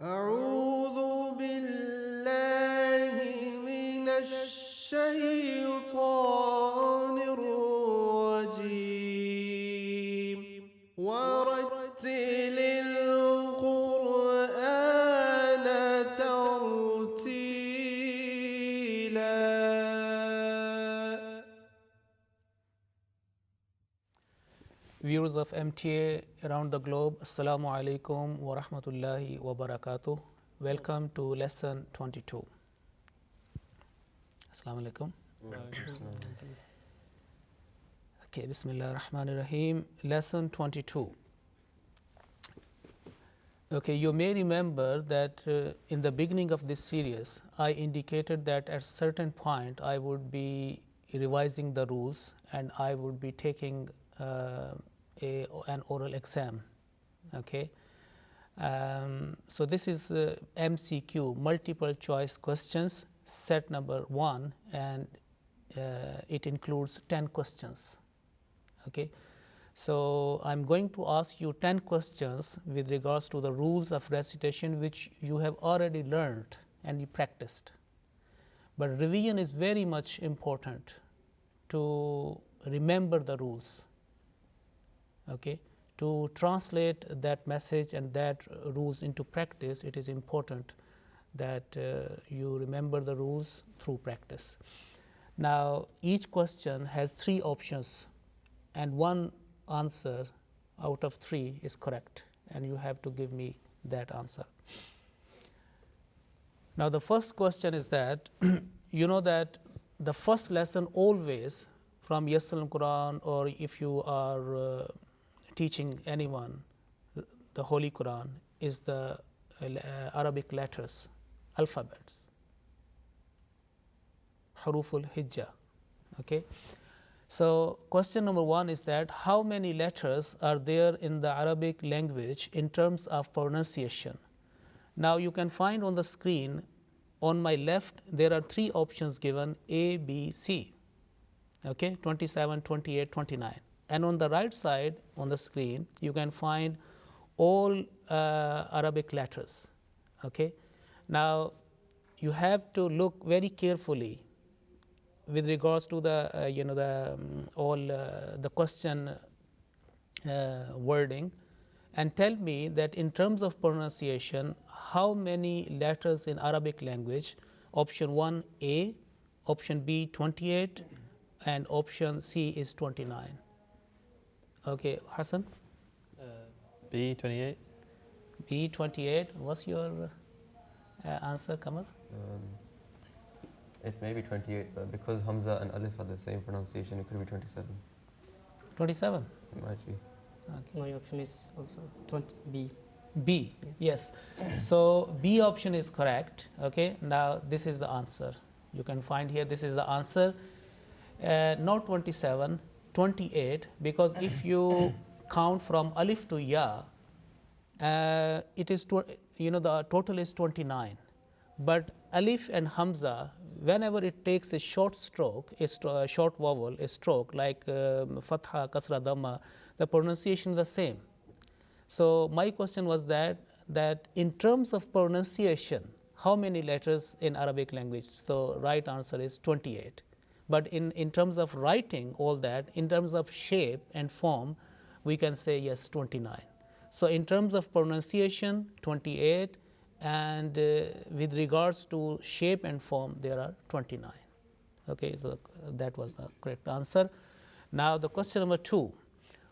أعوذ بالله من الشيطان الرجيم ورتل القرآن ترتيلا. Viewers of MTA around the globe, Assalamu alaikum wa rahmatullahi wa barakatuh. Welcome to lesson 22. Assalamu alaikum. Okay, Bismillah ar-Rahman ar-Rahim. Lesson 22. Okay, you may remember that in the beginning of this series, I indicated that at a certain point I would be revising the rules and I would be taking an oral exam. Okay, so this is MCQ, multiple choice questions, set number 1, and it includes 10 questions. Okay, so I'm going to ask you 10 questions with regards to the rules of recitation which you have already learned and you practiced, but revision is very much important to remember the rules. Okay, to translate that message and that rules into practice, it is important that you remember the rules through practice. Now, each question has 3 options and 1 answer out of 3 is correct, and you have to give me that answer. Now, the first question is that you know that the first lesson always from Yassal Quran, or if you are teaching anyone the Holy Quran, is the Arabic letters, alphabets, Hurooful Maddah. Okay, so question number 1 is that how many letters are there in the Arabic language in terms of pronunciation? Now you can find on the screen on my left there are 3 options given, A, B, C. Okay, 27, 28, 29. And on the right side on the screen, you can find all Arabic letters. Okay, now you have to look very carefully with regards to the the question wording, and tell me that in terms of pronunciation, how many letters in Arabic language? Option 1 A, option B 28, and option C is 29. Okay, Hassan? B28. B28. What's your answer, Kamal? It may be 28, but because Hamza and Alif are the same pronunciation, it could be 27. 27? It might be. Okay. My option is also 20 B. B, yes. So B option is correct. Okay, now this is the answer. You can find here, this is the answer. Not 27, 28, because if you count from Alif to Ya, it is, the total is 29. But Alif and Hamza, whenever it takes a short stroke, a short vowel, a stroke, like Fatha, Kasrah, Dhammah, the pronunciation is the same. So my question was that in terms of pronunciation, how many letters in Arabic language? So right answer is 28. But in terms of writing all that, in terms of shape and form, we can say yes, 29. So in terms of pronunciation, 28, and with regards to shape and form, there are 29. Okay, so that was the correct answer. Now the question number 2.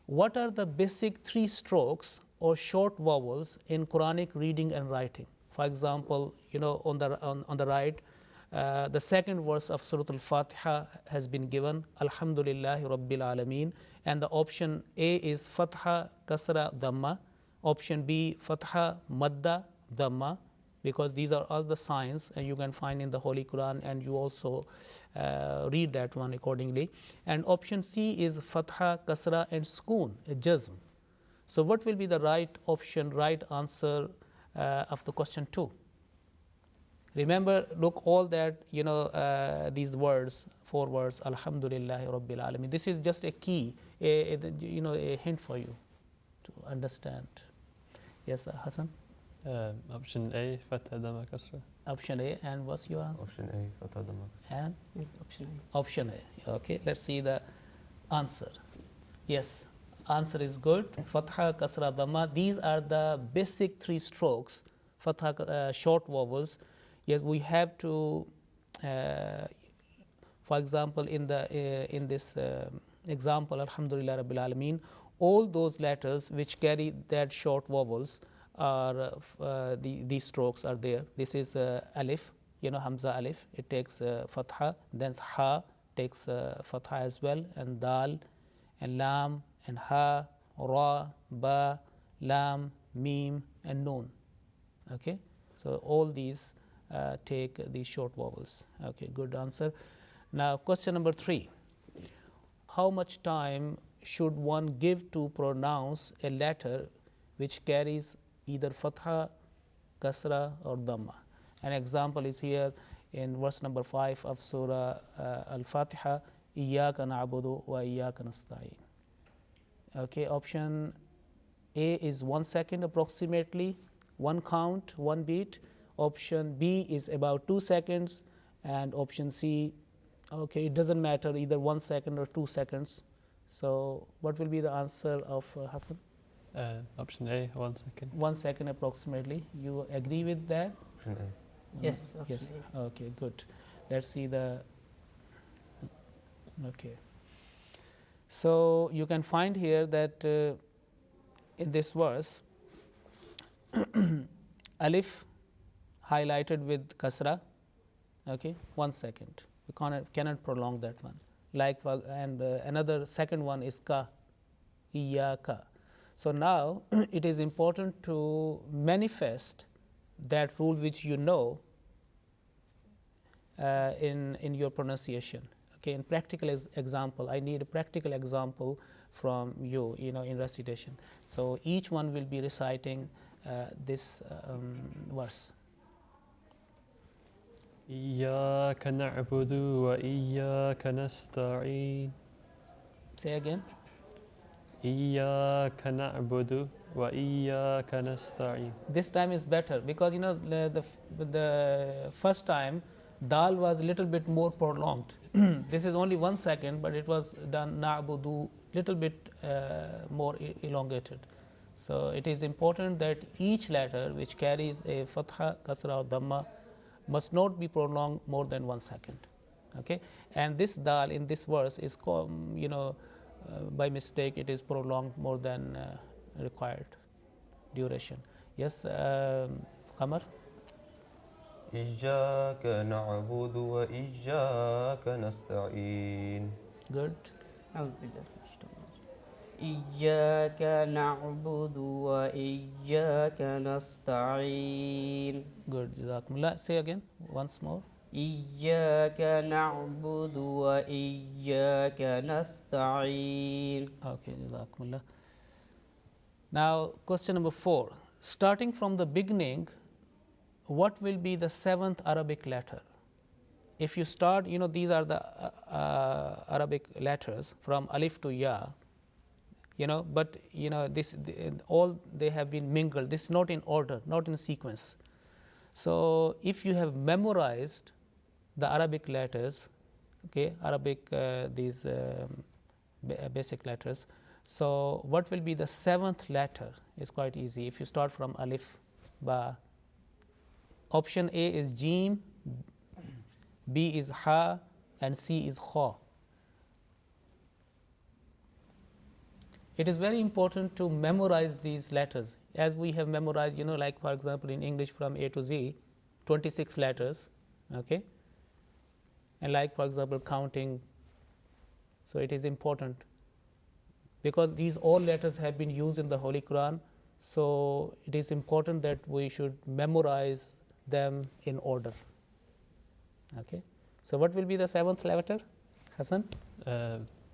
What are the basic 3 strokes or short vowels in Quranic reading and writing? For example, on the right, the second verse of Surah Al-Fatiha has been given, Alhamdulillahi Rabbil Alameen, and the option A is Fatha, Kasrah, Dhammah. Option B, Fatha, Maddah, Dhammah, because these are all the signs and you can find in the Holy Quran, and you also read that one accordingly. And option C is Fatha, Kasrah, and Sukoon, a Jazm. So what will be the right option, right answer of the question 2? Remember, look all that, these words, 4 words, Alhamdulillahi Rabbil Alameen. This is just a key, a hint for you to understand. Yes, Hassan? Option A, Fatha Dhammah Kasrah. Option A, and what's your answer? Option A, Fatha Dhammah. And Option option A. Okay, let's see the answer. Yes, answer is good. Fatha, Kasra, Dhamma. These are the basic three strokes. Fatha, short vowels. Yes, we have to. For example, in this example, Alhamdulillah Rabbil Alameen, all those letters which carry that short vowels are these strokes are there. This is alif, Hamza alif. It takes fatha. Then ha takes fatha as well, and dal, and lam, and ha, ra, ba, lam, mim, and noon. Okay, so all these take these short vowels. Okay, good answer. Now, question number 3. How much time should one give to pronounce a letter which carries either fatha, kasra, or dhamma? An example is here in verse number 5 of Surah Al-Fatiha, Iyyaka na'budu wa iyyaka nasta'in. Okay, option A is 1 second approximately, 1 count, 1 beat. Option B is about 2 seconds, and option C, okay, it doesn't matter, either 1 second or 2 seconds. So what will be the answer of Hassan? Option A, 1 second. 1 second approximately. You agree with that? Option A. Yes. Yes. Okay, good. Let's see the. Okay. So you can find here that in this verse, alif highlighted with kasra. Okay, 1 second. We cannot prolong that one. Like and another second one is ka, iyaka. So now it is important to manifest that rule which you know in your pronunciation. Okay, in practical example, I need a practical example from you, in recitation. So each one will be reciting this verse. إياك نعبد وإياك نستعين. Say again. إياك نعبد وإياك نستعين. This time is better because the first time dal was a little bit more prolonged. This is only 1 second, but it was done na'budu little bit more elongated. So it is important that each letter which carries a fatha, kasra, or dhamma must not be prolonged more than 1 second. Okay, and this dal in this verse is by mistake it is prolonged more than required duration. Yes, Qamar. إياك نعبد وإياك نستعين. Good. إياك نعبد وإياك نستعين. Good. Jazakumullah. Say again once more. إياك نعبد وإياك نستعين. Okay, Jazakumullah. Now, question number 4. Starting from the beginning, what will be the 7th Arabic letter? If you start, these are the Arabic letters from alif to ya, but this all they have been mingled. This is not in order, not in sequence. So if you have memorized the Arabic letters, okay, Arabic these basic letters, so what will be the 7th letter? It's quite easy. If you start from alif, ba. Option A is jim, B is ha, and C is kha. It is very important to memorize these letters as we have memorized, like for example in English from A to Z, 26 letters, okay, and like for example counting. So it is important because these all letters have been used in the Holy Quran, so it is important that we should memorize them in order. Okay, so what will be the 7th letter, Hassan?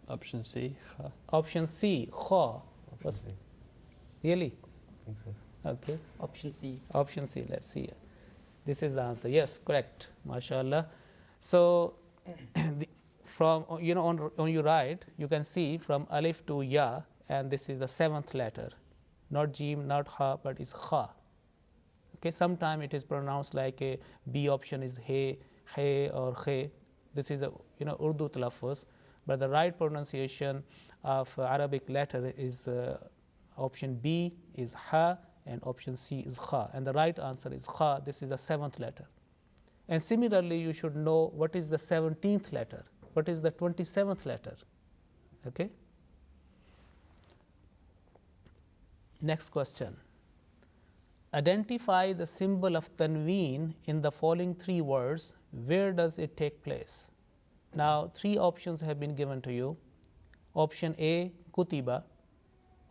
Option C, kha. Option C, kha. Option C. Really? I think so. Okay. Option C. Option C. Let's see. This is the answer. Yes, correct. MashaAllah. So, from on your right, you can see from alif to ya, and this is the 7th letter, not jim, not ha, but it's kha. Okay, sometimes it is pronounced like a B option is he or khe. This is a Urdu talaffuz, but the right pronunciation of Arabic letter is option B is ha and option C is kha, and the right answer is kha. This is the 7th letter. And similarly, you should know what is the 17th letter, what is the 27th letter. Okay. Next question. Identify the symbol of tanween in the following 3 words. Where does it take place? Now, 3 options have been given to you. Option A, kutiba.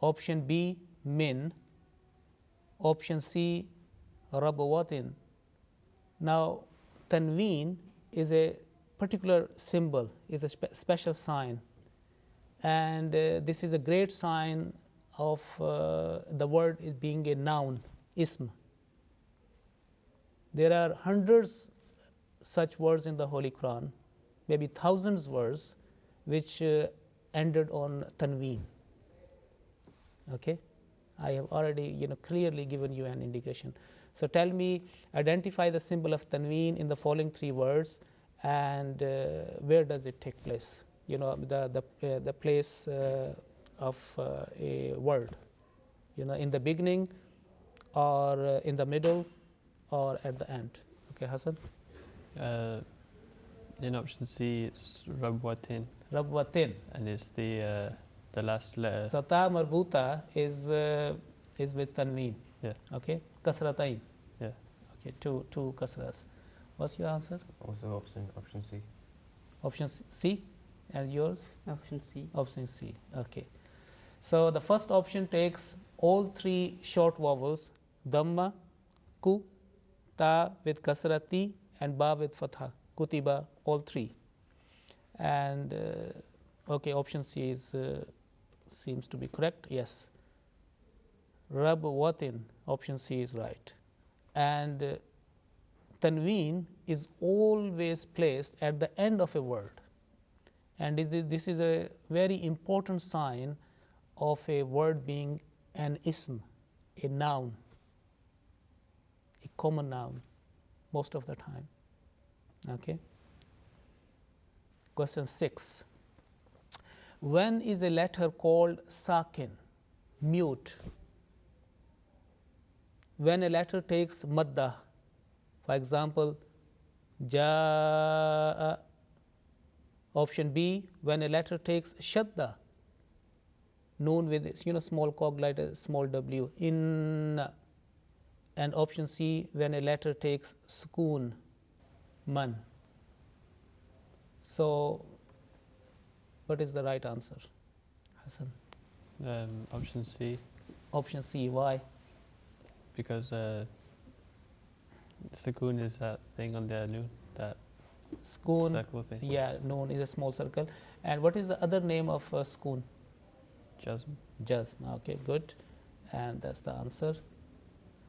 Option B, min. Option C, rabwatin. Now, tanween is a particular symbol, is a special sign. And this is a great sign of the word is being a noun, ism. There are hundreds such words in the Holy Quran, maybe thousands words, which ended on tanween. Okay, I have already clearly given you an indication. So tell me, identify the symbol of tanween in the following 3 words, and where does it take place? The place of a word. In the beginning, or in the middle, or at the end. Okay, Hassan. In option C, it's rabwatin, Rabwatin. and it's the last letter. So ta marbuta is with tanween. Yeah. Okay, kasratain. Yeah. Okay, two kasras. What's your answer? Also option C. Option C, and yours? Option C. Option C. Okay. So the first option takes all 3 short vowels: Dhammah, ku, ta with kasrati, and ba with fatha. Kutiba, all 3. And okay, option C is seems to be correct. Yes. Rabwatin, option C is right. And tanween is always placed at the end of a word. And this is a very important sign of a word being an ism, a noun, a common noun, most of the time. Okay. Question 6. When is a letter called sakin, mute? When a letter takes maddah, for example, jaa. Option B, when a letter takes shadda, noon with small cog like a small w, in. And option C, when a letter takes sukoon, man. So, what is the right answer, Hassan? Option C, Option C, why? because sukoon is that thing on the noon, that Sukoon, circle thing. yeah, noon is a small circle. And what is the other name of sukoon? Jazm. Jazm. Okay, good. And that's the answer.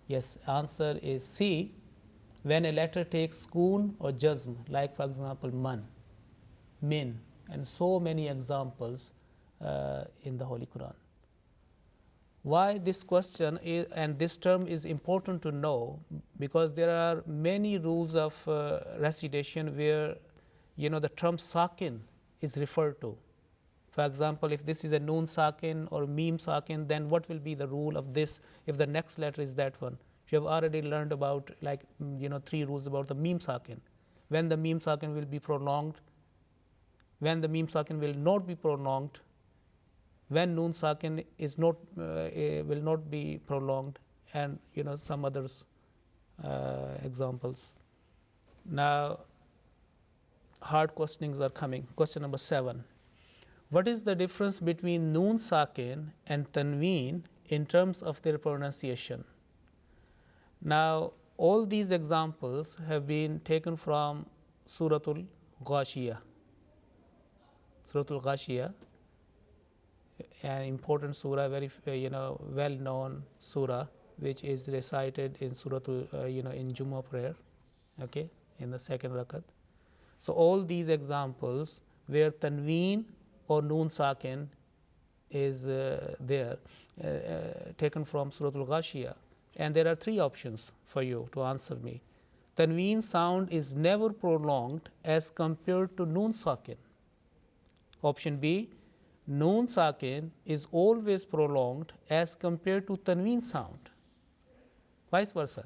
Yes, answer is C. When a letter takes sukoon or jazm, like for example man, min, and so many examples in the Holy Quran. Why this question is, and this term is important to know, because there are many rules of recitation where the term sakin is referred to. For example, if this is a noon saakin or mim saakin, then what will be the rule of this if the next letter is that one? You have already learned about 3 rules about the mim saakin. When the mim saakin will be prolonged, when the mim saakin will not be prolonged, when noon saakin is not will not be prolonged, and some others examples. Now, hard questionings are coming. Question number 7. What is the difference between noon saakin and tanween in terms of their pronunciation? Now, all these examples have been taken from Suratul Ghashiyah. Suratul Ghashiyah, an important surah, very well-known surah, which is recited in Suratul in Jummah prayer, okay, in the second rakat. So all these examples where tanween or noon saakin is there, taken from Suratul Ghashiyah. And there are three options for you to answer me. Tanween sound is never prolonged as compared to Noon Saakin. Option B, Noon Saakin is always prolonged as compared to Tanween sound. Vice versa.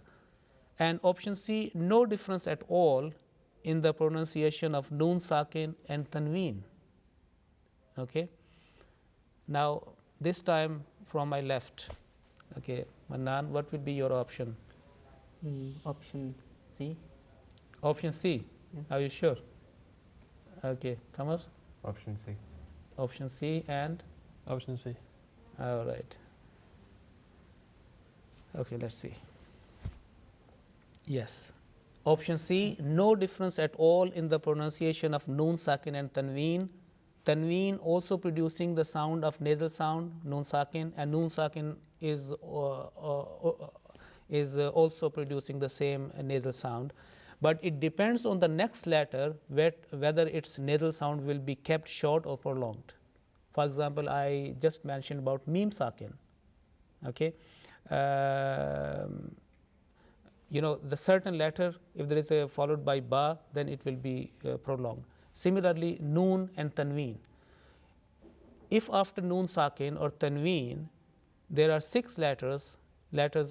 And option C, no difference at all in the pronunciation of Noon Saakin and Tanween. Okay. Now, this time from my left. Okay, Manan, what would be your option? Option C. Option C. Yeah. Are you sure? Okay, Kamar? Option C. Option C and? Option C. All right. Okay, let's see. Yes. Option C, no difference at all in the pronunciation of Noon Saakin and Tanween. Tanween also producing the sound of nasal sound, Noon Saakin, and Noon Saakin is also producing the same nasal sound. But it depends on the next letter whether its nasal sound will be kept short or prolonged. For example, I just mentioned about Mim Saakin. Okay. You know, the certain letter, if there is a followed by Ba, then it will be prolonged. Similarly, Noon and Tanween. If after Noon Saakin or Tanween, there are 6 letters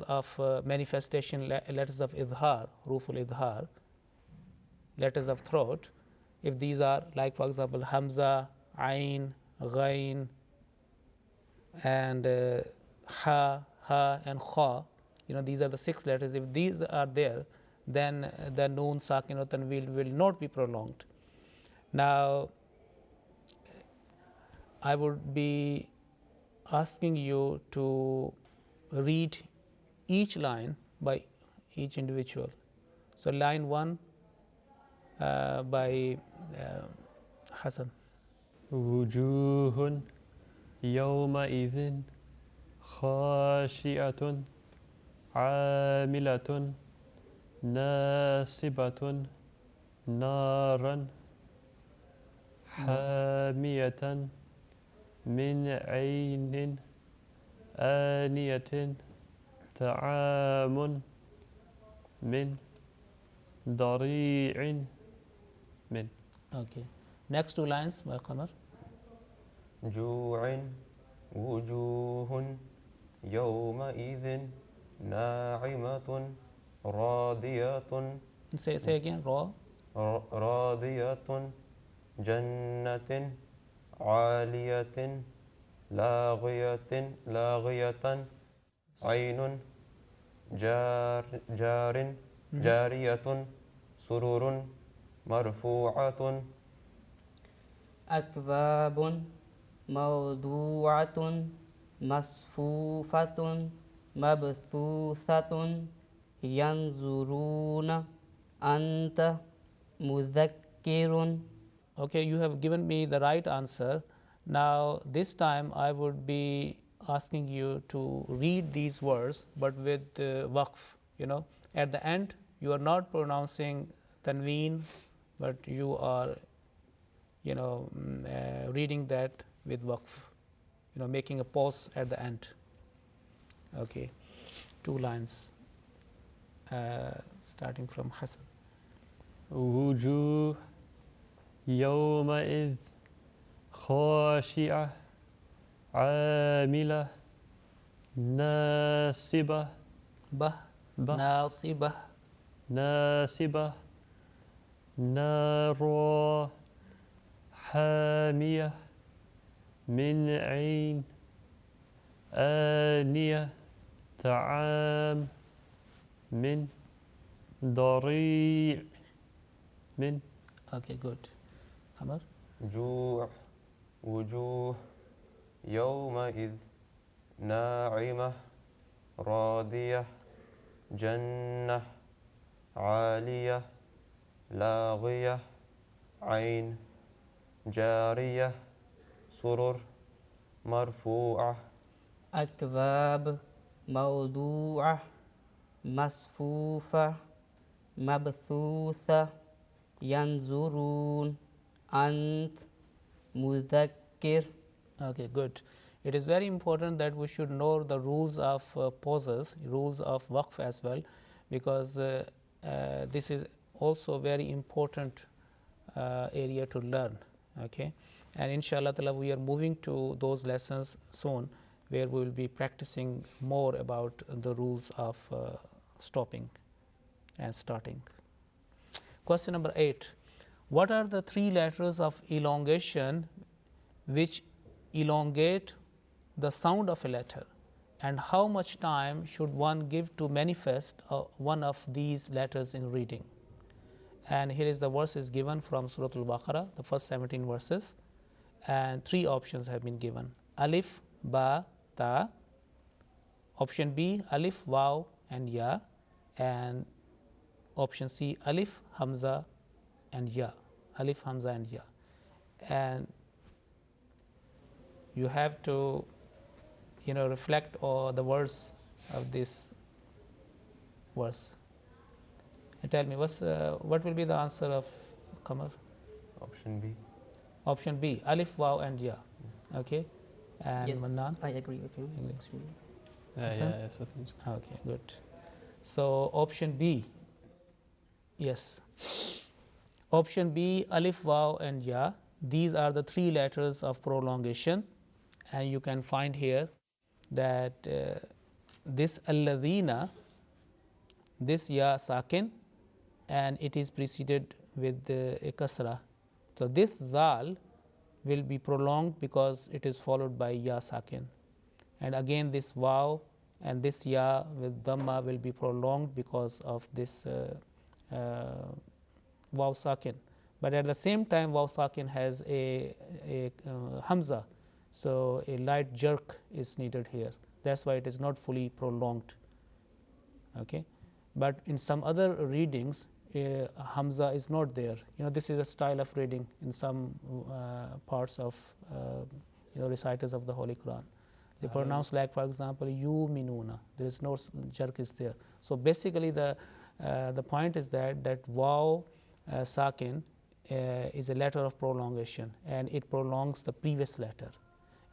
of manifestation, letters of Idhar, Hurooful Idhar, letters of throat. If these are, like for example, Hamza, Ain, Ghain, and Ha, and Kha, you know, these are the 6 letters. If these are there, then the Noon Saakin or Tanween will not be prolonged. Now, I would be asking you to read each line by each individual. So, line 1 by Hassan. وجوه يومئذ خاشعة عاملة ناصبة نارا حامية من عين آنية طعام من ضريع من. Okay. Next 2 lines by Qamar. جوع وجوه يومئذ ناعمة راضية. Say again. Raw. راضية جنة عالية لاغية عين جارية سرور مرفوعة أكواب موضوعة مصفوفة مبثوثة ينظرون أنت مذكر. Okay, you have given me the right answer. Now, this time I would be asking you to read these words, but with waqf. You know, at the end, you are not pronouncing Tanween, but you are, you know, reading that with waqf. You know, making a pause at the end. Okay, 2 lines, starting from Hassan. وجوه يومئذ خاشعة عاملة ناصبة ناصبة نار حامية من عين آنية طعام من ضريع من. Okay, good. Qamar. جوع وجوه يومئذ ناعمة راضية جنة عالية لاغية عين جارية سرر مرفوعة أكواب موضوعة مصفوفة مبثوثة ينظرون أنت مذكر. Okay, good. It is very important that we should know the rules of pauses, rules of waqf as well, because this is also very important area to learn. Okay, and inshallah ta'ala we are moving to those lessons soon, where we will be practicing more about the rules of stopping and starting. Question number 8. What are the 3 letters of elongation which elongate the sound of a letter, and how much time should one give to manifest one of these letters in reading? And here is the verses given from Surah Al-Baqarah, the first 17 verses, and 3 options have been given: alif, ba, ta. Option B, alif, waw and ya, and option C, alif, hamza and ya. Alif, hamza and ya. And you have to reflect on the words of this verse and tell me what will be the answer of Qamar? Option B. Option B, alif, waw and ya. Okay, and Yes, Mannan? I agree with you. Agree. Absolutely. Yes, yes, I think so. Okay, good. So option B, yes, option B, alif, waw and ya, these are the 3 letters of prolongation, and you can find here that this alladhina, this ya sakin, and it is preceded with a kasrah. So this dhal will be prolonged because it is followed by ya sakin, and again this waw and this ya with Dhammah will be prolonged because of this waw sakin. But at the same time, waw sakin has a hamza, so a light jerk is needed here. That's why it is not fully prolonged. Okay, but in some other readings, hamza is not there. This is a style of reading in some parts of reciters of the Holy Quran. They pronounce, like for example, yuminuna. There is no jerk is there. So basically, the point is that waw sakin is a letter of prolongation, and it prolongs the previous letter.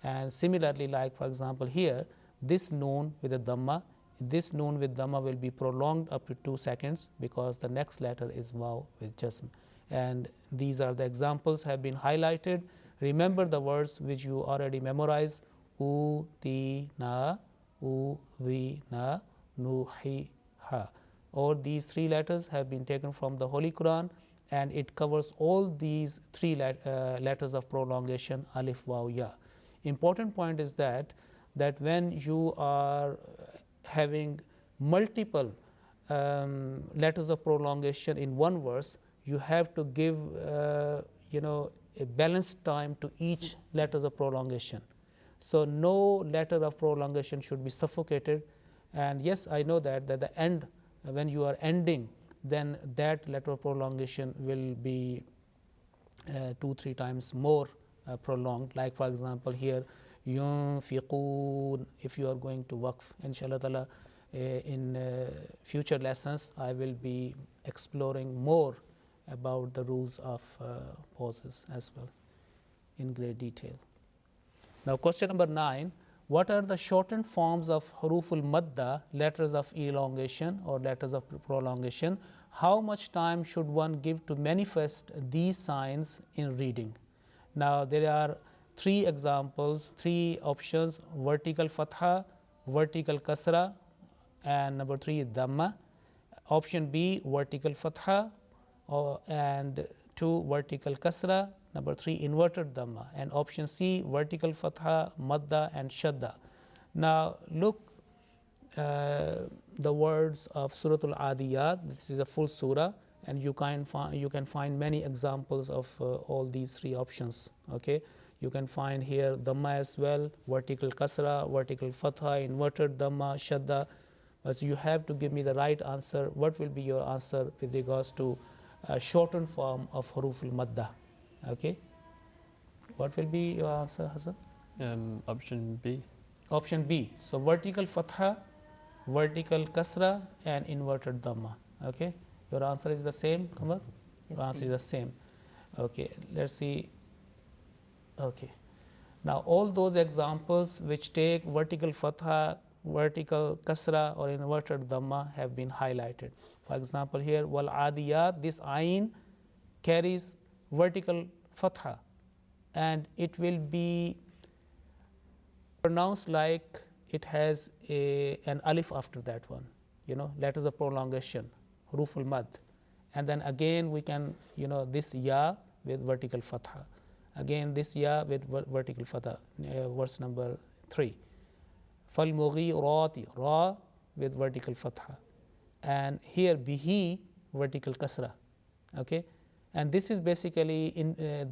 And similarly, like for example here, this noon with a Dhammah, this noon with Dhammah will be prolonged up to 2 seconds because the next letter is waw with jasm. And these are the examples have been highlighted. Remember the words which you already memorized: utina, uvina, nuhiha. All these 3 letters have been taken from the Holy Quran, and it covers all these 3 letters of prolongation: alif, waw, ya. Important point is that when you are having multiple letters of prolongation in one verse, you have to give a balanced time to each letters of prolongation. So no letter of prolongation should be suffocated. And yes, I know that the end, when you are ending, then that letter of prolongation will be 2-3 times more prolonged. Like for example here, yunfiqoon, if you are going to waqf. Inshallah ta'ala, in future lessons I will be exploring more about the rules of pauses as well in great detail. Now question number 9, what are the shortened forms of Hurooful Maddah, letters of elongation or letters of prolongation? How much time should one give to manifest these signs in reading? Now there are 3 examples, 3 options: vertical fatha, vertical kasrah, and number 3 Dhammah. Option B, vertical fatha, and 2 vertical kasrah, number 3 inverted Dhammah, and option C, vertical fatha, madda and shadda. Now look the words of Surah Al-Adiyat. This is a full surah, and you can find many examples of all these 3 options. Okay, you can find here Dhammah as well, vertical kasra, vertical fatha, inverted Dhammah, shadda. But you have to give me the right answer. What will be your answer with regards to shortened form of Hurooful Maddah? Okay, what will be your answer, Hassan? Option B. Option B. So vertical fatha, vertical kasra, and inverted Dhammah. Okay, your answer is the same, Qamar? Yes, Your answer is the same. Okay, let's see. Okay, Now all those examples which take vertical fatha, vertical kasra or inverted dhamma have been highlighted. For example here, wal adiyat, this ayn carries vertical fatha and it will be pronounced like it has an alif after that one, letters of prolongation, Hurooful Maddah. And then again we can, this ya with vertical fatha. Again this ya with vertical fatha, verse number 3. Fal mughirati, ra with vertical fatha. And here bihi, vertical kasra. Okay. And this is basically,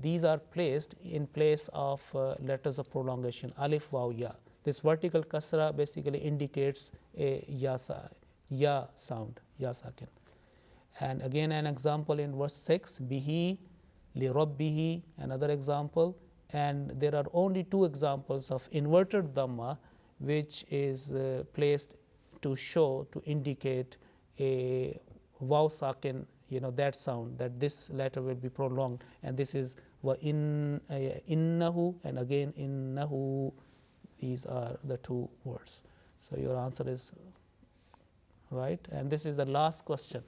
these are placed in place of letters of prolongation, alif, waw, ya. This vertical kasra basically indicates a ya sound, ya sakin. And again an example in verse 6, bihi, li rabbihi, another example. And there are only 2 examples of inverted dhamma which is placed to show, to indicate a waw sakin, that sound, that this letter will be prolonged. And this is wa innahu and again innahu. These are the 2 words. So your answer is right. And this is the last question.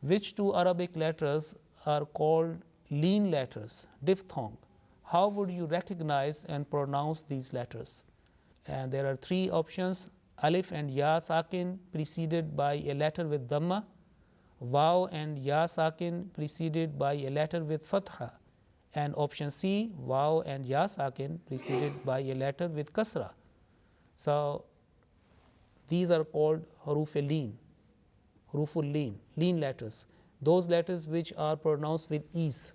Which 2 Arabic letters are called Leen letters, diphthong? How would you recognize and pronounce these letters? And there are 3 options: alif and ya sakin preceded by a letter with dhammah, waw and ya sakin preceded by a letter with fatha, and option C, waw and ya sakin preceded by a letter with kasra. So these are called huruful leen, leen letters, those letters which are pronounced with ease.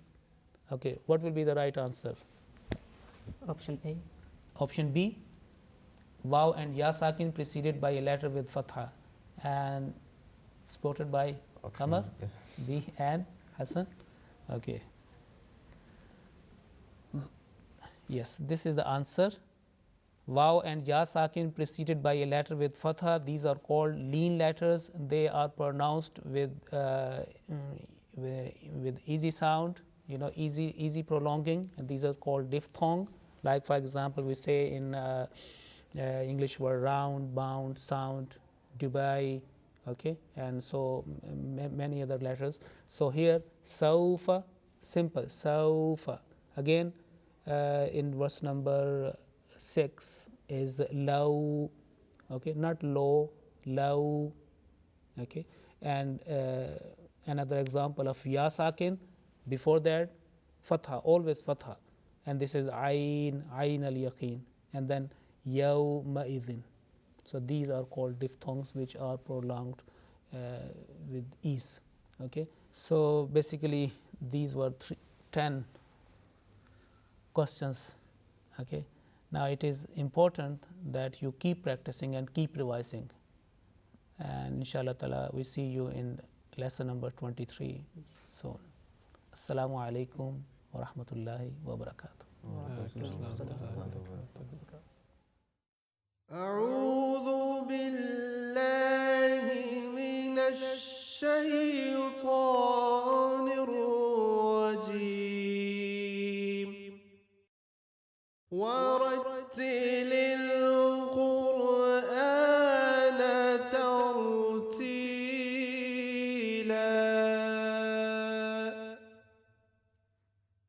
Okay, what will be the right answer? Option A. Option B, waw and ya sakin preceded by a letter with fatha, and supported by Qamar, Yes. B and Hassan. Okay. Yes, this is the answer. Waw and ya sakin preceded by a letter with fatha, these are called leen letters. They are pronounced with easy sound, easy prolonging, and these are called diphthong. Like for example, we say in English word round, bound, sound, Dubai, okay, and so many other letters. So here sawfa, simple, sawfa. Again in verse number 6 is low, okay, not low, low, okay. And another example of ya sakin, before that fatha, always fatha, and this is ayn al yaqeen, and then yawma idhin. So these are called diphthongs which are prolonged with ease. Okay, so basically these were 10 questions. Okay, now it is important that you keep practicing and keep revising, and inshallah ta'ala we see you in lesson number 23 soon. Assalamu alaikum wa rahmatullahi wa barakatuh. أعوذ بالله من الشيطان الرجيم ورتل